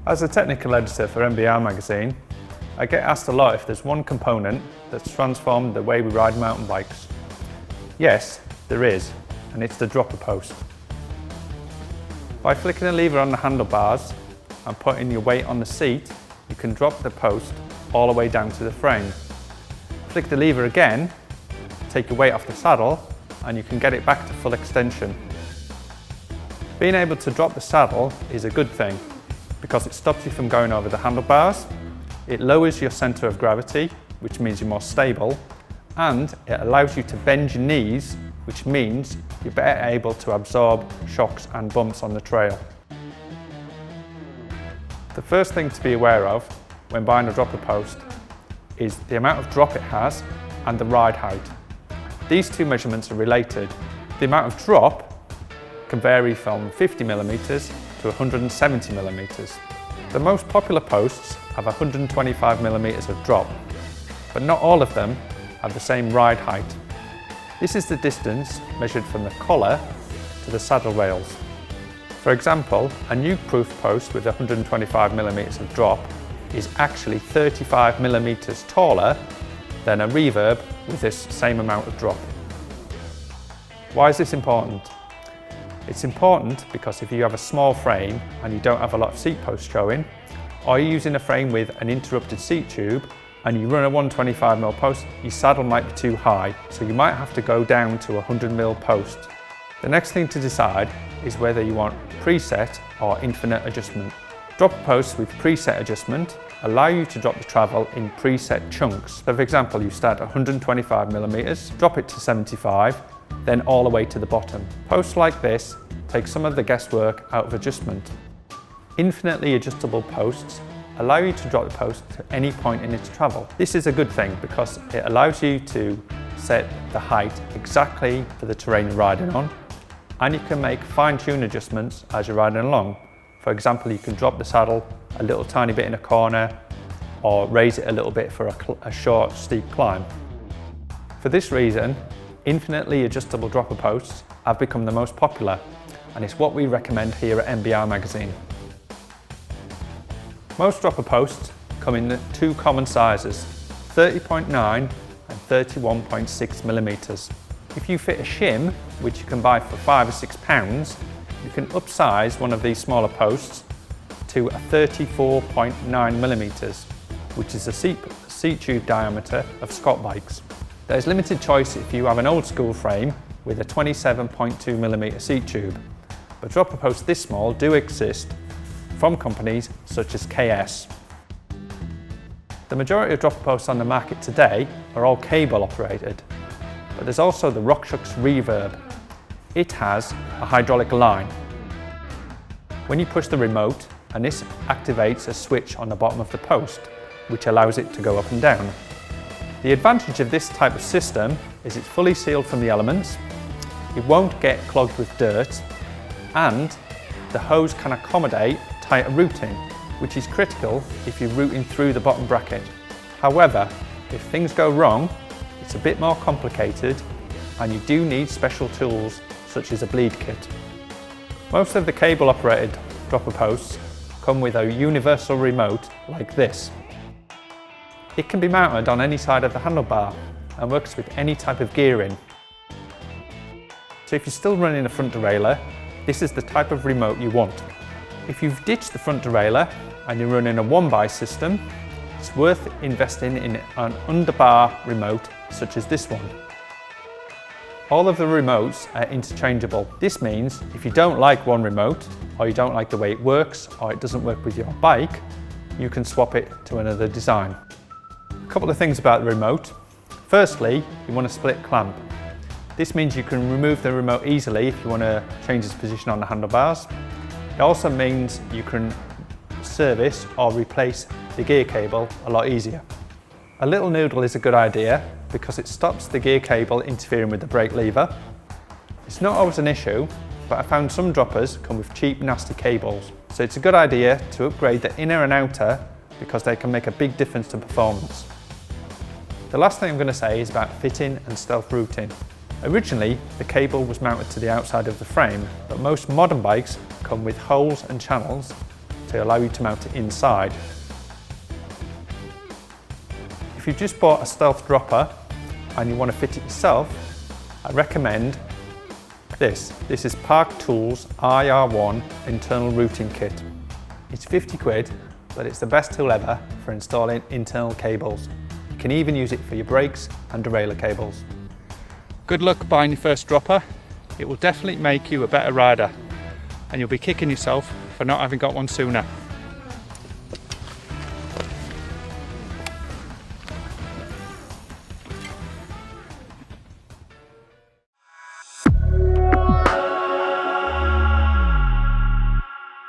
As a technical editor for MBR magazine, I get asked a lot if there's one component that's transformed the way we ride mountain bikes. Yes, there is, and it's the dropper post. By flicking a lever on the handlebars and putting your weight on the seat, you can drop the post all the way down to the frame. Flick the lever again, take your weight off the saddle, and you can get it back to full extension. Being able to drop the saddle is a good thing because it stops you from going over the handlebars, it lowers your centre of gravity, which means you're more stable, and it allows you to bend your knees, which means you're better able to absorb shocks and bumps on the trail. The first thing to be aware of when buying a dropper post is the amount of drop it has and the ride height. These two measurements are related. The amount of drop can vary from 50mm to 170mm. The most popular posts have 125mm of drop, but not all of them have the same ride height. This is the distance measured from the collar to the saddle rails. For example, a nuke-proof post with 125mm of drop is actually 35mm taller than a reverb with this same amount of drop. Why is this important? It's important because if you have a small frame and you don't have a lot of seat posts showing, or you're using a frame with an interrupted seat tube and you run a 125mm post, your saddle might be too high, so you might have to go down to a 100mm post. The next thing to decide is whether you want preset or infinite adjustment. Dropper posts with preset adjustment allow you to drop the travel in preset chunks. So for example, you start at 125mm, drop it to 75, then all the way to the bottom. Posts like this take some of the guesswork out of adjustment. Infinitely adjustable posts allow you to drop the post to any point in its travel. This is a good thing because it allows you to set the height exactly for the terrain you're riding on, and you can make fine-tune adjustments as you're riding along. For example, you can drop the saddle a little tiny bit in a corner or raise it a little bit for a short, steep climb. For this reason, infinitely adjustable dropper posts have become the most popular, and it's what we recommend here at MBR magazine. Most dropper posts come in two common sizes, 30.9 and 31.6mm. If you fit a shim, which you can buy for £5 or £6, you can upsize one of these smaller posts to a 34.9mm, which is a seat tube diameter of Scott bikes. There's limited choice if you have an old school frame with a 27.2mm seat tube, but dropper posts this small do exist from companies such as KS. The majority of dropper posts on the market today are all cable operated, but there's also the RockShox Reverb. It has a hydraulic line. When you push the remote, and this activates a switch on the bottom of the post, which allows it to go up and down. The advantage of this type of system is it's fully sealed from the elements, it won't get clogged with dirt, and the hose can accommodate tighter routing, which is critical if you're routing through the bottom bracket. However, if things go wrong, it's a bit more complicated and you do need special tools such as a bleed kit. Most of the cable operated dropper posts come with a universal remote like this. It can be mounted on any side of the handlebar and works with any type of gearing. So if you're still running a front derailleur, this is the type of remote you want. If you've ditched the front derailleur and you're running a one-by system, it's worth investing in an Underbar remote such as this one. All of the remotes are interchangeable. This means if you don't like one remote, or you don't like the way it works, or it doesn't work with your bike, you can swap it to another design. A couple of things about the remote. Firstly, you want a split clamp. This means you can remove the remote easily if you want to change its position on the handlebars. It also means you can service or replace the gear cable a lot easier. A little noodle is a good idea because it stops the gear cable interfering with the brake lever. It's not always an issue, but I found some droppers come with cheap, nasty cables. So it's a good idea to upgrade the inner and outer because they can make a big difference to performance. The last thing I'm going to say is about fitting and stealth routing. Originally, the cable was mounted to the outside of the frame, but most modern bikes come with holes and channels to allow you to mount it inside. If you've just bought a stealth dropper and you want to fit it yourself, I recommend this. This is Park Tools IR1 internal routing kit. It's 50 quid, but it's the best tool ever for installing internal cables. You can even use it for your brakes and derailleur cables. Good luck buying your first dropper. It will definitely make you a better rider, and you'll be kicking yourself for not having got one sooner.